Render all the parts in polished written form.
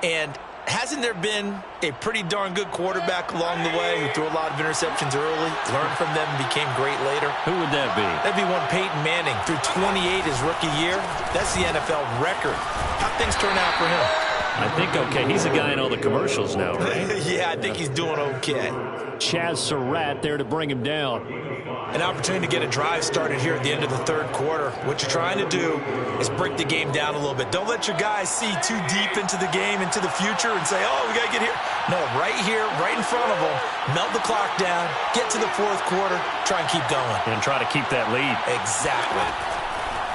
And hasn't there been a pretty darn good quarterback along the way who threw a lot of interceptions early, learned from them, and became great later? Who would that be? That'd be one Peyton Manning. Threw 28 his rookie year. That's the NFL record. How'd things turn out for him? I think okay. He's a guy in all the commercials now, right? Yeah, I think he's doing okay. Chaz Surratt there to bring him down. An opportunity to get a drive started here at the end of the third quarter. What you're trying to do is break the game down a little bit. Don't let your guys see too deep into the game, into the future, and say, oh, we got to get here. No, right here, right in front of them, melt the clock down, get to the fourth quarter, try and keep going. And try to keep that lead. Exactly.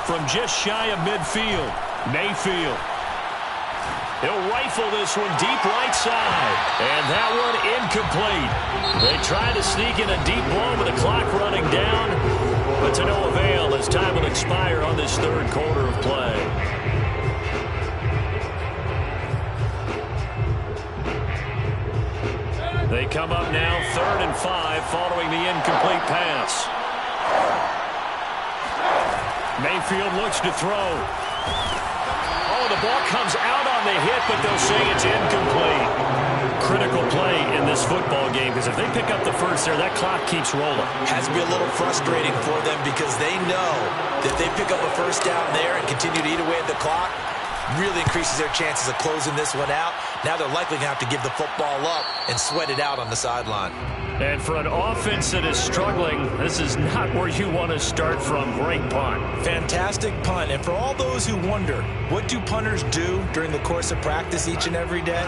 From just shy of midfield, Mayfield. He'll rifle this one deep right side. And that one incomplete. They try to sneak in a deep ball with the clock running down. But to no avail as time will expire on this third quarter of play. They come up now 3rd and 5 following the incomplete pass. Mayfield looks to throw. Oh, the ball comes out on the hit, but they'll say it's incomplete. Critical play in this football game because if they pick up the first there, that clock keeps rolling. Has to be a little frustrating for them because they know that they pick up a first down there and continue to eat away at the clock, really increases their chances of closing this one out. Now they're likely going to have to give the football up and sweat it out on the sideline. And for an offense that is struggling, this is not where you want to start from. Great punt. Fantastic punt. And for all those who wonder, what do punters do during the course of practice each and every day?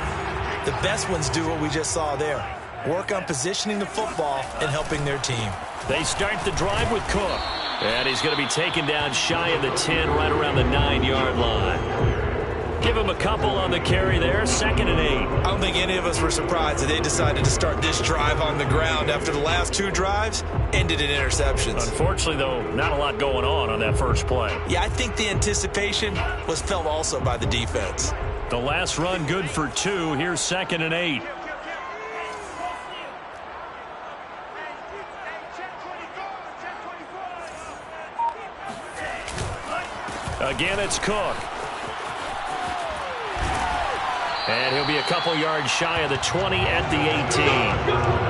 The best ones do what we just saw there. Work on positioning the football and helping their team. They start the drive with Cook. And he's going to be taken down shy of the 10, right around the 9-yard line. Give him a couple on the carry there, 2nd and 8. I don't think any of us were surprised that they decided to start this drive on the ground after the last 2 drives ended in interceptions. Unfortunately, though, not a lot going on that first play. Yeah, I think the anticipation was felt also by the defense. The last run good for 2. Here's 2nd and 8. Again, it's Cook. And he'll be a couple yards shy of the 20 at the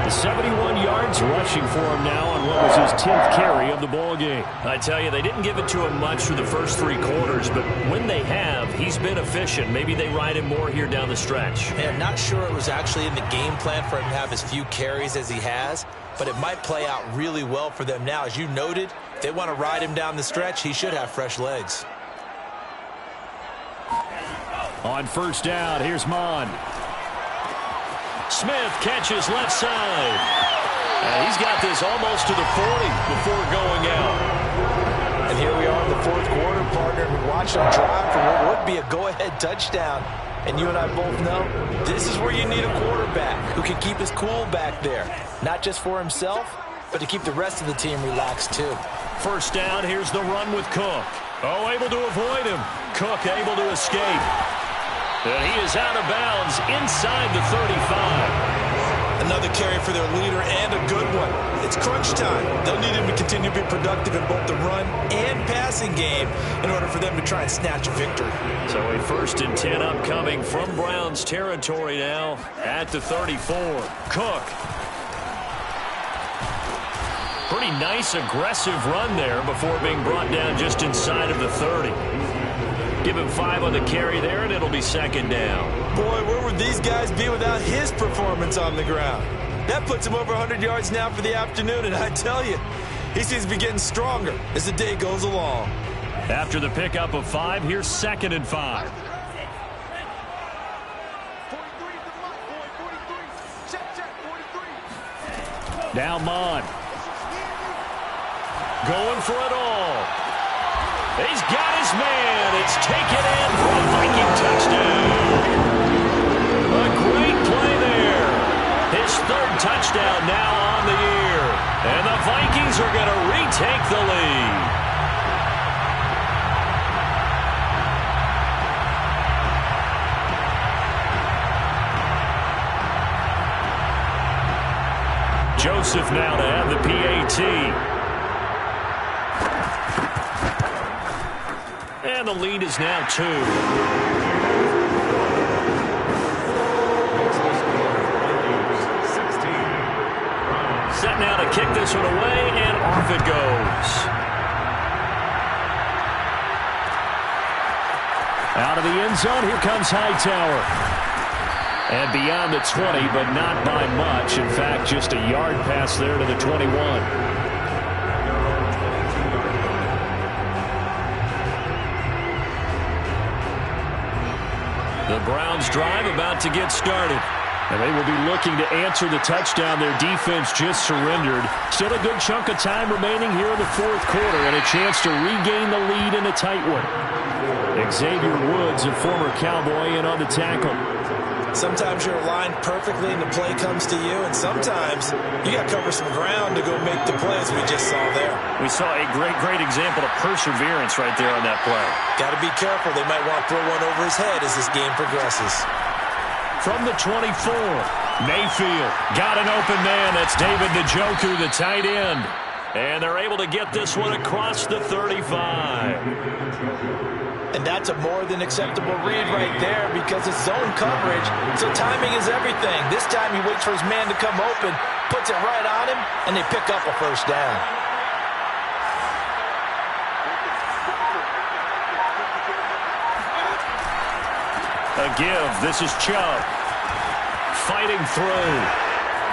18. 71 yards rushing for him now on what was his 10th carry of the ball game. I tell you, they didn't give it to him much for the first 3 quarters, but when they have, he's been efficient. Maybe they ride him more here down the stretch. Hey, I'm not sure it was actually in the game plan for him to have as few carries as he has, but it might play out really well for them now. As you noted, if they want to ride him down the stretch, he should have fresh legs. On first down, here's Mon. Smith catches left side. And he's got this almost to the 40 before going out. And here we are in the fourth quarter, partner. We watch him drive for what would be a go-ahead touchdown. And you and I both know this is where you need a quarterback who can keep his cool back there. Not just for himself, but to keep the rest of the team relaxed too. First down, here's the run with Cook. Oh, able to avoid him. Cook able to escape. And he is out of bounds inside the 35. Another carry for their leader and a good one. It's crunch time. They'll need him to continue to be productive in both the run and passing game in order for them to try and snatch a victory. So a 1st and 10 upcoming from Browns territory now at the 34. Cook. Pretty nice aggressive run there before being brought down just inside of the 30. Give him 5 on the carry there, and it'll be 2nd down. Boy, where would these guys be without his performance on the ground? That puts him over 100 yards now for the afternoon, and I tell you, he seems to be getting stronger as the day goes along. After the pickup of 5, here's 2nd and 5. Now Mon. Going for it all. He's got his man. It's taken in for a Viking touchdown. A great play there. His 3rd touchdown now on the year. And the Vikings are going to retake the lead. Joseph now to have the PAT. And the lead is now 2. kick this one away, and off it goes. Out of the end zone, here comes Hightower. And beyond the 20, but not by much. In fact, just a yard pass there to the 21. The Browns drive about to get started. And they will be looking to answer the touchdown their defense just surrendered. Still a good chunk of time remaining here in the fourth quarter and a chance to regain the lead in a tight one. Xavier Woods, a former Cowboy, in on the tackle. Sometimes you're aligned perfectly and the play comes to you, and sometimes you got to cover some ground to go make the plays we just saw there. We saw a great example of perseverance right there on that play. Got to be careful. They might want to throw one over his head as this game progresses. From the 24, Mayfield got an open man. That's David Njoku, the tight end. And they're able to get this one across the 35. And that's a more than acceptable read right there because it's zone coverage, so timing is everything. This time he waits for his man to come open, puts it right on him, and they pick up a first down. A give. This is Chubb. Fighting through.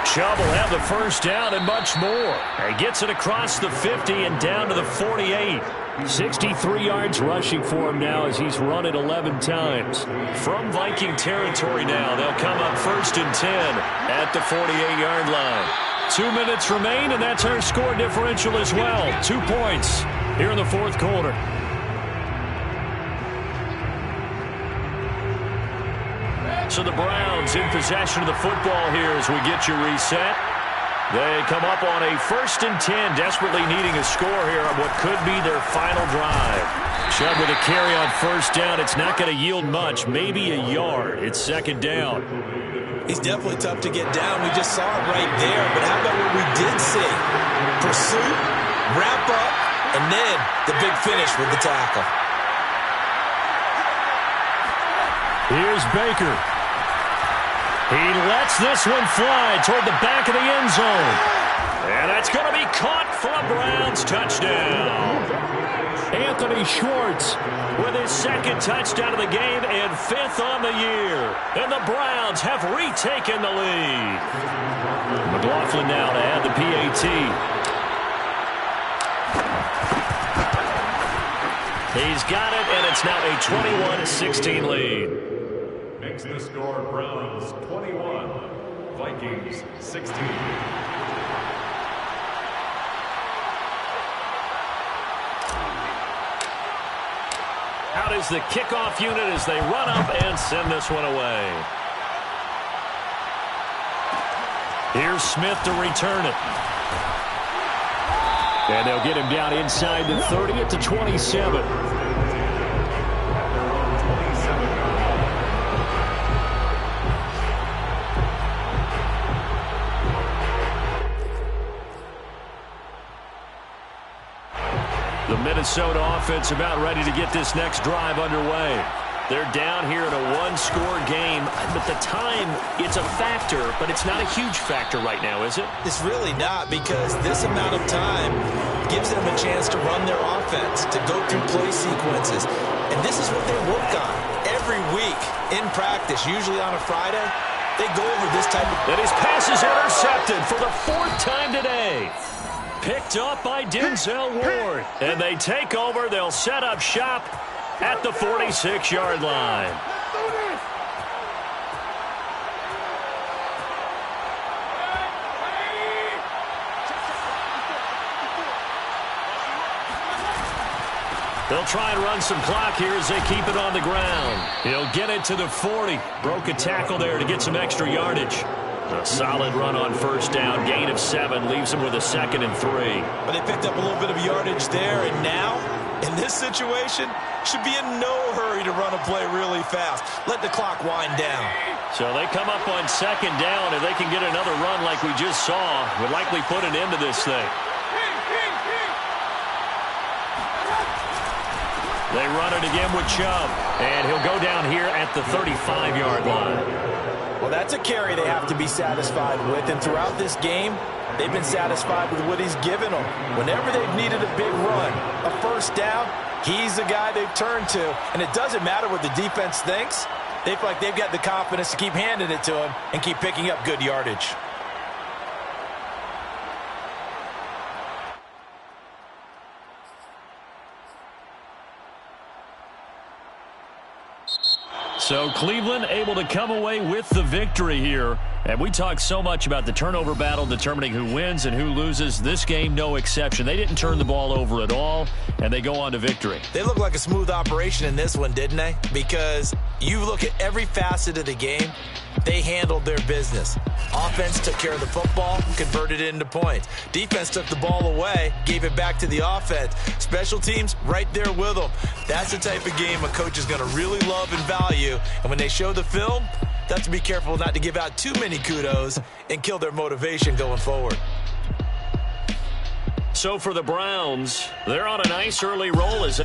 Chubb will have the first down and much more. He gets it across the 50 and down to the 48. 63 yards rushing for him now as he's run it 11 times. From Viking territory now, they'll come up 1st and 10 at the 48-yard line. 2 minutes remain, and that's our score differential as well. 2 points here in the fourth quarter. So the Browns in possession of the football here as we get you reset. They come up on a 1st and 10, desperately needing a score here on what could be their final drive. Chubb with a carry on 1st down. It's not going to yield much, maybe a yard. It's 2nd down. He's definitely tough to get down. We just saw it right there. But how about what we did see? Pursuit, wrap up, and then the big finish with the tackle. Here's Baker. He lets this one fly toward the back of the end zone. And that's going to be caught for a Browns touchdown. Anthony Schwartz with his 2nd touchdown of the game and 5th on the year. And the Browns have retaken the lead. McLaughlin now to add the PAT. He's got it, and it's now a 21-16 lead. Makes the score Browns 21, Vikings 16. Out is the kickoff unit as they run up and send this one away. Here's Smith to return it. And they'll get him down inside the 30 at the 27. The Minnesota offense about ready to get this next drive underway. They're down here in a one-score game, but the time, it's a factor, but it's not a huge factor right now, is it? It's really not, because this amount of time gives them a chance to run their offense, to go through play sequences. And this is what they work on every week in practice, usually on a Friday. They go over this type of... And his pass is intercepted for the 4th time today. Picked up by Denzel Ward. And they take over. They'll set up shop at the 46-yard line. They'll try and run some clock here as they keep it on the ground. He'll get it to the 40. Broke a tackle there to get some extra yardage. A solid run on 1st down. Gain of 7 leaves him with a 2nd and 3. But they picked up a little bit of yardage there, and now, in this situation, should be in no hurry to run a play really fast. Let the clock wind down. So they come up on 2nd down. If they can get another run like we just saw, would likely put an end to this thing. They run it again with Chubb, and he'll go down here at the 35-yard line. Well, Well, that's a carry they have to be satisfied with. And throughout this game, they've been satisfied with what he's given them. Whenever they've needed a big run, a first down, he's the guy they've turned to. And it doesn't matter what the defense thinks. They feel like they've got the confidence to keep handing it to him and keep picking up good yardage. So Cleveland able to come away with the victory here. And we talk so much about the turnover battle determining who wins and who loses. This game, no exception. They didn't turn the ball over at all, and they go on to victory. They look like a smooth operation in this one, didn't they? Because you look at every facet of the game, they handled their business. Offense took care of the football, converted it into points. Defense took the ball away, gave it back to the offense. Special teams right there with them. That's the type of game a coach is going to really love and value. And when they show the film, they have to be careful not to give out too many kudos and kill their motivation going forward. So for the Browns, they're on a nice early roll as